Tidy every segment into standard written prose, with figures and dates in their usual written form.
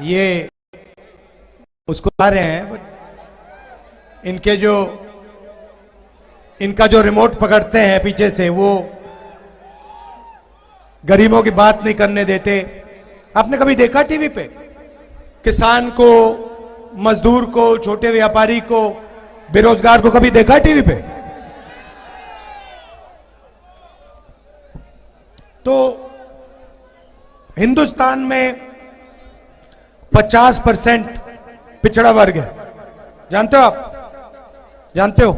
ये उसको आ रहे हैं, बट इनका जो रिमोट पकड़ते हैं पीछे से, वो गरीबों की बात नहीं करने देते। आपने कभी देखा टीवी पे किसान को, मजदूर को, छोटे व्यापारी को, बेरोजगार को कभी देखा टीवी पे? तो हिंदुस्तान में 50% पिछड़ा वर्ग है। जानते हो आप? जानते हो?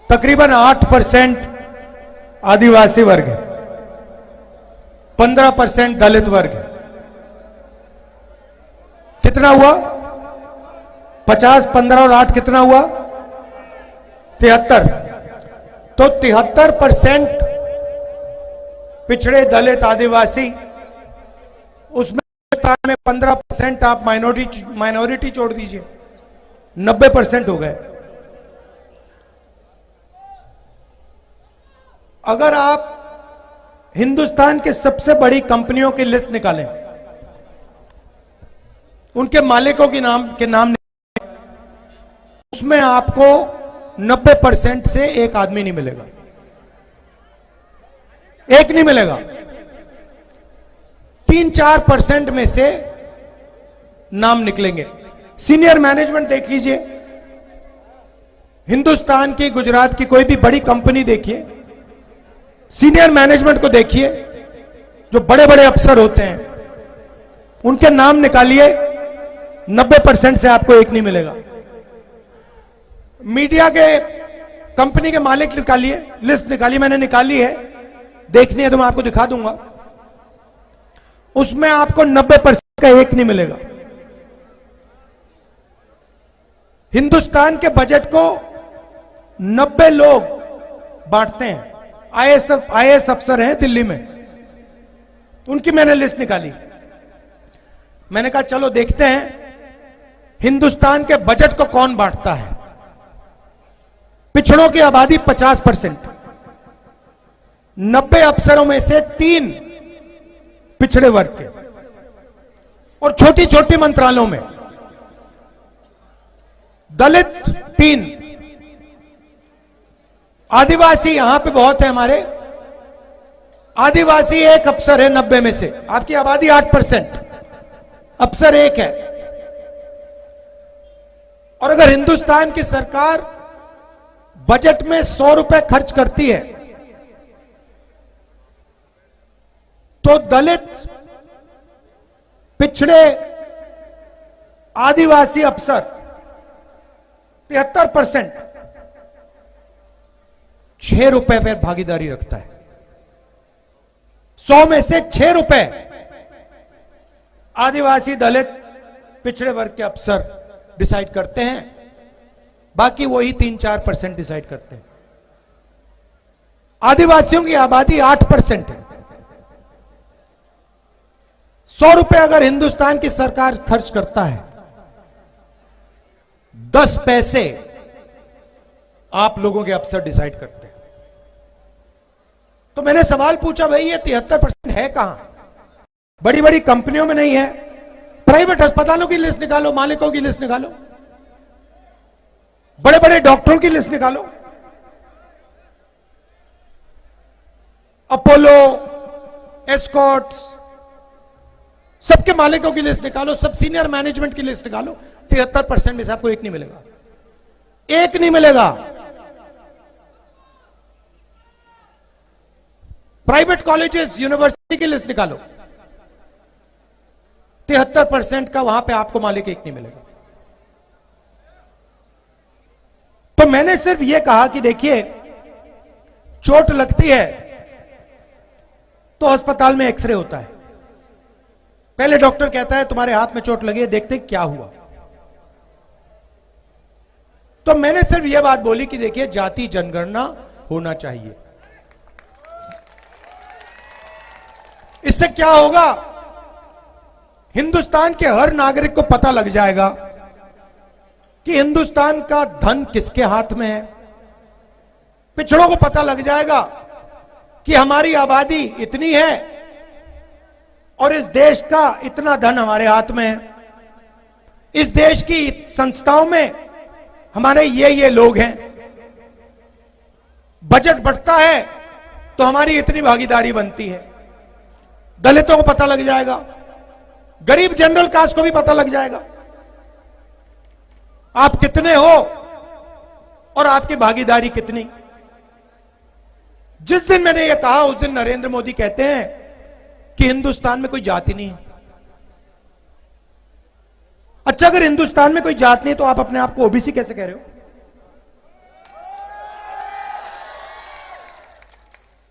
तकरीबन 8% आदिवासी वर्ग है, 15% दलित वर्ग है। कितना हुआ? 50, 15 और 8 कितना हुआ? 73। तो 73% पिछड़े, दलित, आदिवासी, उसमें हिंदुस्तान में 15% आप माइनॉरिटी छोड़ दीजिए, 90% हो गए। अगर आप हिंदुस्तान के सबसे बड़ी कंपनियों की लिस्ट निकालें, उनके मालिकों के नाम निकालें, उसमें आपको 90% से एक आदमी नहीं मिलेगा, एक नहीं मिलेगा। 3-4% में से नाम निकलेंगे। सीनियर मैनेजमेंट देख लीजिए, हिंदुस्तान की, गुजरात की कोई भी बड़ी कंपनी देखिए, सीनियर मैनेजमेंट को देखिए, जो बड़े बड़े अफसर होते हैं, उनके नाम निकालिए, 90% से आपको एक नहीं मिलेगा। मीडिया के, कंपनी के मालिक निकालिए, लिस्ट निकालिए, मैंने निकाली है, देखनी है तो मैं आपको दिखा दूंगा, उसमें आपको 90% का एक नहीं मिलेगा। हिंदुस्तान के बजट को 90 लोग बांटते हैं। आईएएस अफसर हैं दिल्ली में, उनकी मैंने लिस्ट निकाली। मैंने कहा चलो देखते हैं हिंदुस्तान के बजट को कौन बांटता है। पिछड़ों की आबादी 50%, 90 अफसरों में से 3 पिछड़े वर्ग के, और छोटी छोटी मंत्रालयों में दलित 3, आदिवासी यहां पे बहुत है हमारे, आदिवासी 1 अफसर है 90 में से। आपकी आबादी 8%, अफसर 1 है। और अगर हिंदुस्तान की सरकार बजट में 100 रुपए खर्च करती है, तो दलित, पिछड़े, आदिवासी अफसर 73% 6 रुपए पर भागीदारी रखता है। 100 में से 6 रुपए आदिवासी, दलित, पिछड़े वर्ग के अफसर डिसाइड करते हैं, बाकी वही 3-4% डिसाइड करते हैं। आदिवासियों की आबादी 8% है। 100 रुपए अगर हिंदुस्तान की सरकार खर्च करता है, 10 पैसे आप लोगों के अफसर डिसाइड करते हैं। तो मैंने सवाल पूछा, भाई ये 73% है कहां? बड़ी बड़ी कंपनियों में नहीं है? प्राइवेट अस्पतालों की लिस्ट निकालो, मालिकों की लिस्ट निकालो, बड़े बड़े डॉक्टरों की लिस्ट निकालो, अपोलो, एस्कॉर्ट्स, सबके मालिकों की लिस्ट निकालो, सब सीनियर मैनेजमेंट की लिस्ट निकालो, 73% में से आपको एक नहीं मिलेगा, एक नहीं मिलेगा। प्राइवेट कॉलेजेस, यूनिवर्सिटी की लिस्ट निकालो, 73% का वहां पे आपको मालिक एक नहीं मिलेगा। तो मैंने सिर्फ यह कहा कि देखिए, चोट लगती है तो अस्पताल में एक्सरे होता है। पहले डॉक्टर कहता है तुम्हारे हाथ में चोट लगी है, देखते क्या हुआ। तो मैंने सिर्फ यह बात बोली कि देखिए, जाति जनगणना होना चाहिए। इससे क्या होगा? हिंदुस्तान के हर नागरिक को पता लग जाएगा कि हिंदुस्तान का धन किसके हाथ में है। पिछड़ों को पता लग जाएगा कि हमारी आबादी इतनी है और इस देश का इतना धन हमारे हाथ में है, इस देश की संस्थाओं में हमारे ये लोग हैं, बजट बढ़ता है तो हमारी इतनी भागीदारी बनती है। दलितों को पता लग जाएगा, गरीब जनरल कास्ट को भी पता लग जाएगा आप कितने हो और आपकी भागीदारी कितनी। जिस दिन मैंने यह कहा उस दिन नरेंद्र मोदी कहते हैं कि हिंदुस्तान में कोई जाति नहीं है। अच्छा, अगर हिंदुस्तान में कोई जात नहीं तो आप अपने आप को ओबीसी कैसे कह रहे हो?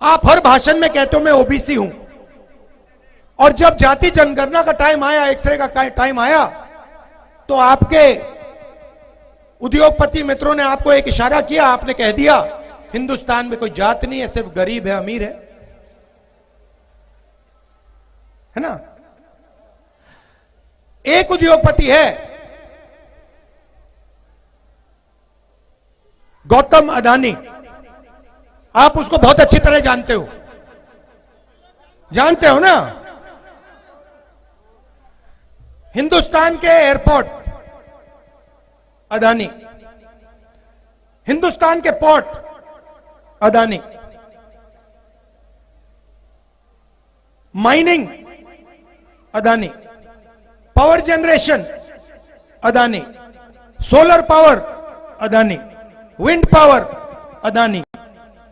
आप हर भाषण में कहते हो मैं ओबीसी हूं, और जब जाति जनगणना का टाइम आया, एक्सरे का टाइम आया, तो आपके उद्योगपति मित्रों ने आपको एक इशारा किया, आपने कह दिया हिंदुस्तान में कोई जात नहीं है, सिर्फ गरीब है अमीर है ना। एक उद्योगपति है गौतम अदानी, आप उसको बहुत अच्छी तरह जानते हो ना। हिंदुस्तान के एयरपोर्ट अदानी, हिंदुस्तान के port Adani, mining Adani, power generation Adani, solar power Adani, wind power Adani,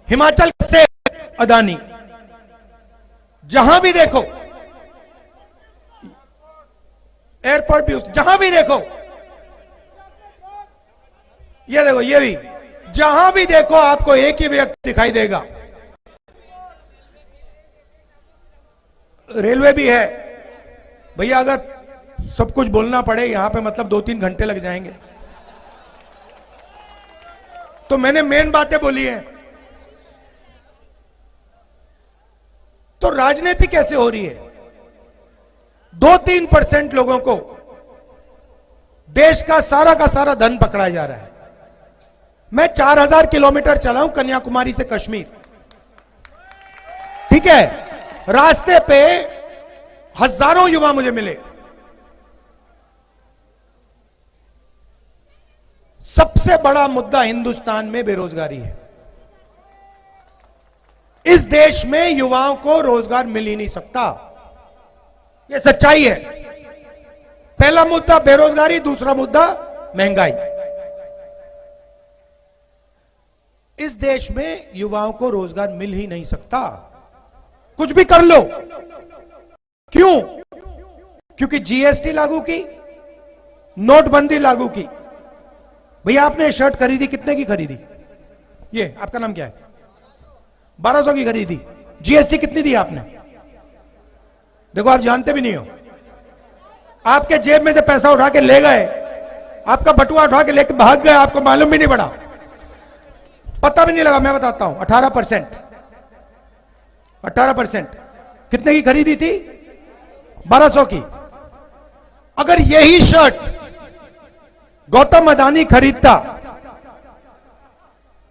Himachal से अदानी, जहां भी देखो एयरपोर्ट भी, जहां भी देखो, ये देखो, ये भी, जहां भी देखो आपको एक ही व्यक्ति दिखाई देगा। रेलवे भी है भैया, अगर सब कुछ बोलना पड़े यहां पे मतलब 2-3 घंटे लग जाएंगे, तो मैंने मेन बातें बोली हैं। तो राजनीति कैसे हो रही है? 2-3% लोगों को देश का सारा धन पकड़ा जा रहा है। मैं 4000 किलोमीटर चला हूं कन्याकुमारी से कश्मीर, ठीक है। रास्ते पे हजारों युवा मुझे मिले। सबसे बड़ा मुद्दा हिंदुस्तान में बेरोजगारी है। इस देश में युवाओं को रोजगार मिल ही नहीं सकता, यह सच्चाई है। पहला मुद्दा बेरोजगारी, दूसरा मुद्दा महंगाई। इस देश में युवाओं को रोजगार मिल ही नहीं सकता, कुछ भी कर लो। क्यों? क्योंकि जीएसटी लागू की, नोटबंदी लागू की। भैया आपने शर्ट खरीदी, कितने की खरीदी? ये आपका नाम क्या है? 1200 की खरीदी। जीएसटी कितनी दी आपने? देखो आप जानते भी नहीं हो। आपके जेब में से पैसा उठा के ले गए, आपका बटुआ उठा के लेके भाग गए, आपको मालूम भी नहीं पड़ा, पता भी नहीं लगा। मैं बताता हूं, 18%। कितने की खरीदी थी? 1200 की। अगर यही शर्ट गौतम अदानी खरीदता,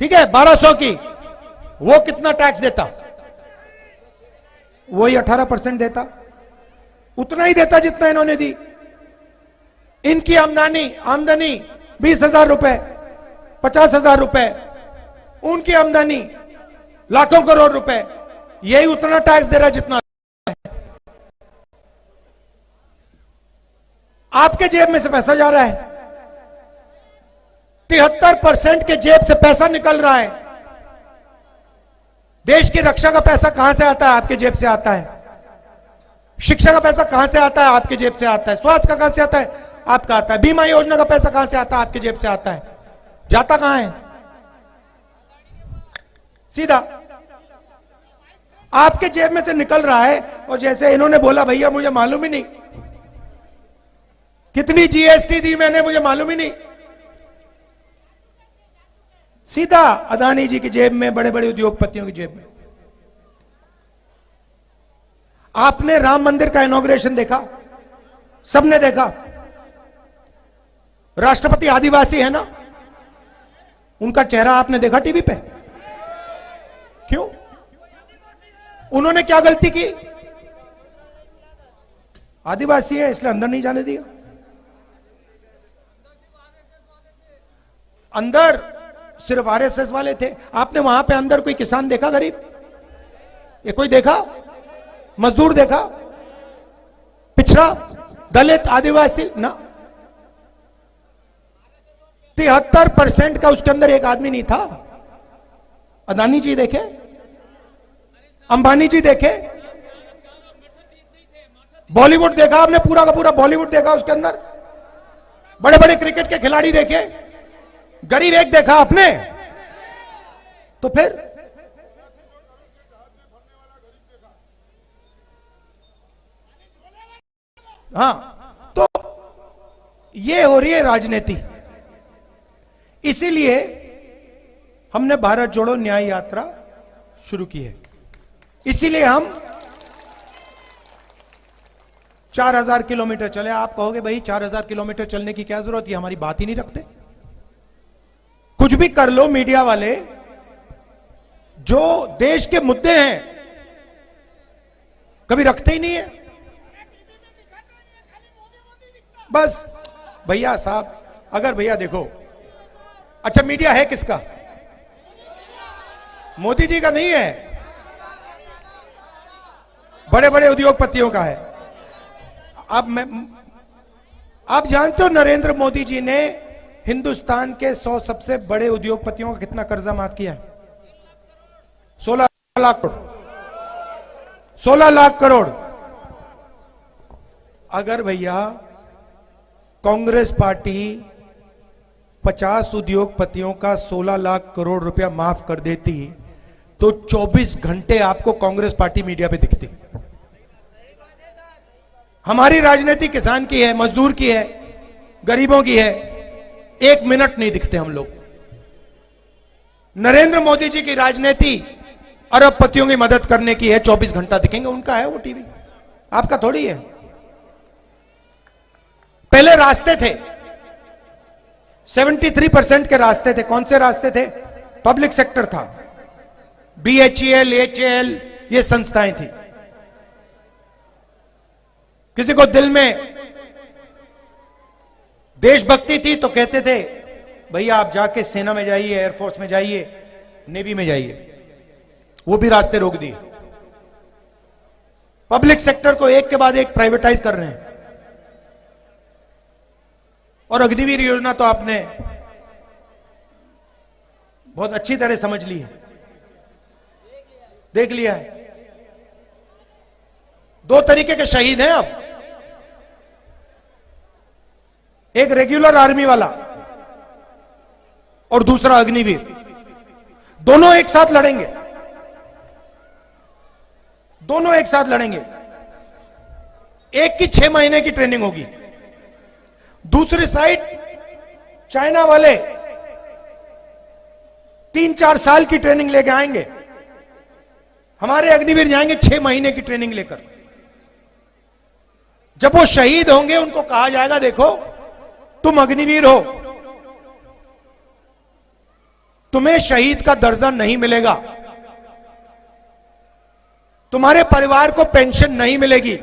ठीक है, 1200 की, वो कितना टैक्स देता? वही 18% देता, उतना ही देता जितना इन्होंने दी। इनकी आमदनी 20,000 रुपए, 50,000 रुपए, उनकी आमदनी लाखों करोड़ रुपए, यही उतना टैक्स दे रहा है जितना आपके जेब में से पैसा जा रहा है। 73% के जेब से पैसा निकल रहा है। देश की रक्षा का पैसा कहां से आता है? आपके जेब से आता है। शिक्षा का पैसा कहां से आता है? आपके जेब से आता है। स्वास्थ्य का कहां से आता है? आपका आता है। बीमा योजना का पैसा कहां से आता है? आपके जेब से आता है। जाता कहां है? सीधा आपके जेब में से निकल रहा है। और जैसे इन्होंने बोला, भैया मुझे मालूम ही नहीं कितनी जीएसटी दी मैंने, मुझे मालूम ही नहीं। सीधा अदानी जी की जेब में, बड़े बड़े उद्योगपतियों की जेब में। आपने राम मंदिर का इनॉग्रेशन देखा? सबने देखा। राष्ट्रपति आदिवासी है ना, उनका चेहरा आपने देखा टीवी पे? क्यों? उन्होंने क्या गलती की? आदिवासी है इसलिए अंदर नहीं जाने दिया। अंदर सिर्फ आरएसएस वाले थे। आपने वहां पे अंदर कोई किसान देखा गरीब? ये कोई देखा? मजदूर देखा? पिछड़ा, दलित, आदिवासी ना। 73% का उसके अंदर एक आदमी नहीं था। अदानी जी देखे, अंबानी जी देखे, बॉलीवुड देखा आपने, पूरा का पूरा बॉलीवुड देखा उसके अंदर, बड़े बड़े क्रिकेट के खिलाड़ी देखे, गरीब एक देखा आपने? तो फिर हाँ, तो ये हो रही है राजनीति। इसीलिए हमने भारत जोड़ो न्याय यात्रा शुरू की है। इसीलिए हम 4000 किलोमीटर चले। आप कहोगे भाई 4000 किलोमीटर चलने की क्या जरूरत, ये हमारी बात ही नहीं रखते। कुछ भी कर लो मीडिया वाले, जो देश के मुद्दे हैं कभी रखते ही नहीं है। बस भैया साहब, अगर भैया देखो, अच्छा मीडिया है किसका? मोदी जी का नहीं है, बड़े बड़े उद्योगपतियों का है। आप जानते हो नरेंद्र मोदी जी ने हिंदुस्तान के 100 सबसे बड़े उद्योगपतियों का कितना कर्जा माफ किया है? 16 लाख करोड़। 16 लाख करोड़। अगर भैया कांग्रेस पार्टी 50 उद्योगपतियों का 16 लाख करोड़ रुपया माफ कर देती तो 24 घंटे आपको कांग्रेस पार्टी मीडिया पे दिखती। हमारी राजनीति किसान की है, मजदूर की है, गरीबों की है। 1 मिनट नहीं दिखते हम लोग। नरेंद्र मोदी जी की राजनीति अरबपतियों की मदद करने की है, 24 घंटा दिखेंगे। उनका है वो टीवी, आपका थोड़ी है। पहले रास्ते थे, 73% के रास्ते थे। कौन से रास्ते थे? पब्लिक सेक्टर था, BHEL, HAL, ये संस्थाएं थी। किसी को दिल में देशभक्ति थी तो कहते थे भैया आप जाके सेना में जाइए, एयरफोर्स में जाइए, नेवी में जाइए। वो भी रास्ते रोक दिए। पब्लिक सेक्टर को एक के बाद एक प्राइवेटाइज कर रहे हैं। और अग्निवीर योजना तो आपने बहुत अच्छी तरह समझ ली है, देख लिया है। 2 तरीके के शहीद हैं अब, एक रेगुलर आर्मी वाला और दूसरा अग्निवीर। दोनों एक साथ लड़ेंगे, दोनों एक साथ लड़ेंगे। एक की 6 महीने की ट्रेनिंग होगी, दूसरी साइड चाइना वाले 3-4 साल की ट्रेनिंग लेके आएंगे। हमारे अग्निवीर जाएंगे 6 महीने की ट्रेनिंग लेकर। जब वो शहीद होंगे उनको कहा जाएगा देखो तुम अग्निवीर हो, तुम्हें शहीद का दर्जा नहीं मिलेगा, तुम्हारे परिवार को पेंशन नहीं मिलेगी।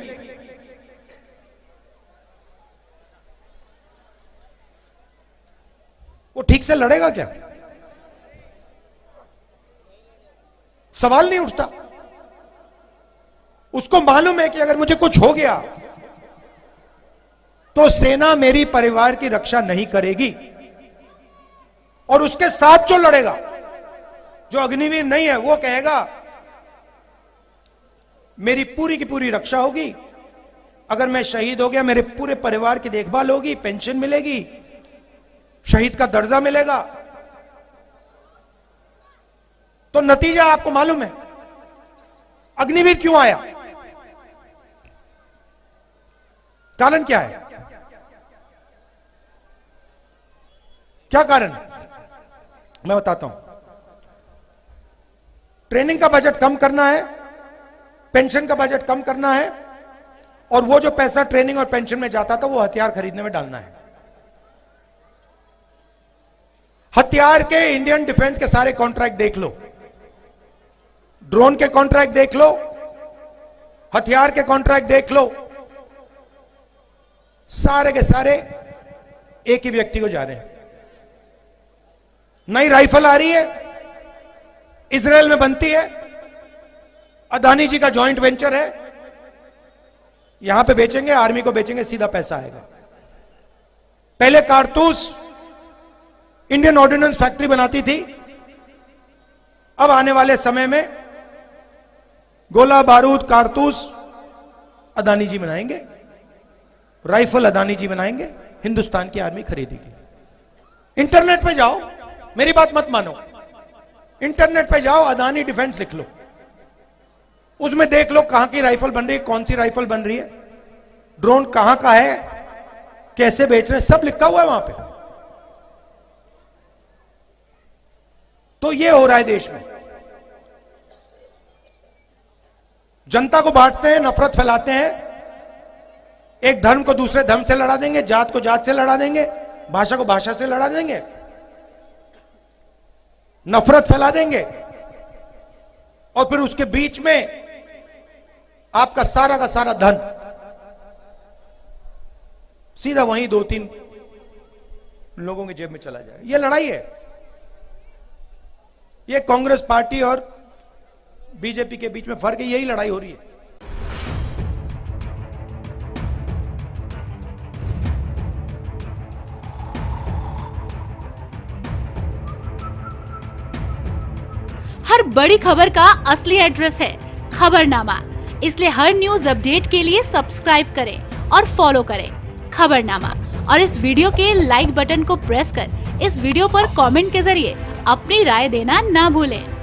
वो ठीक से लड़ेगा क्या? सवाल नहीं उठता। उसको मालूम है कि अगर मुझे कुछ हो गया तो सेना मेरी परिवार की रक्षा नहीं करेगी। और उसके साथ जो लड़ेगा, जो अग्निवीर नहीं है, वो कहेगा मेरी पूरी की पूरी रक्षा होगी, अगर मैं शहीद हो गया मेरे पूरे परिवार की देखभाल होगी, पेंशन मिलेगी, शहीद का दर्जा मिलेगा। तो नतीजा आपको मालूम है। अग्निवीर क्यों आया? कारण क्या है? क्या कारण है? मैं बताता हूं। ट्रेनिंग का बजट कम करना है, पेंशन का बजट कम करना है, और वो जो पैसा ट्रेनिंग और पेंशन में जाता था वो हथियार खरीदने में डालना है। हथियार के इंडियन डिफेंस के सारे कॉन्ट्रैक्ट देख लो, ड्रोन के कॉन्ट्रैक्ट देख लो, हथियार के कॉन्ट्रैक्ट देख लो, सारे के सारे एक ही व्यक्ति को जा रहे हैं। नई राइफल आ रही है, इजराइल में बनती है, अदानी जी का जॉइंट वेंचर है, यहां पे बेचेंगे, आर्मी को बेचेंगे, सीधा पैसा आएगा। पहले कारतूस इंडियन ऑर्डिनेंस फैक्ट्री बनाती थी, अब आने वाले समय में गोला बारूद कारतूस अदानी जी बनाएंगे, राइफल अदानी जी बनाएंगे, हिंदुस्तान की आर्मी खरीदेगी। इंटरनेट पे जाओ, मेरी बात मत मानो, इंटरनेट पे जाओ, अदानी डिफेंस लिख लो, उसमें देख लो कहां की राइफल बन रही है, कौन सी राइफल बन रही है, ड्रोन कहां का है, कैसे बेच रहे हैं, सब लिखा हुआ है वहां पे। तो ये हो रहा है देश में, जनता को बांटते हैं, नफरत फैलाते हैं, एक धर्म को दूसरे धर्म से लड़ा देंगे, जात को जात से लड़ा देंगे, भाषा को भाषा से लड़ा देंगे, नफरत फैला देंगे, और फिर उसके बीच में आपका सारा का सारा धन सीधा वहीं 2-3 लोगों की जेब में चला जाएगा। यह लड़ाई है, यह कांग्रेस पार्टी और बीजेपी के बीच में फर्क है, यही लड़ाई हो रही है। हर बड़ी खबर का असली एड्रेस है खबरनामा, इसलिए हर न्यूज अपडेट के लिए सब्सक्राइब करें और फॉलो करें खबरनामा। और इस वीडियो के लाइक बटन को प्रेस कर इस वीडियो पर कमेंट के जरिए अपनी राय देना ना भूलें।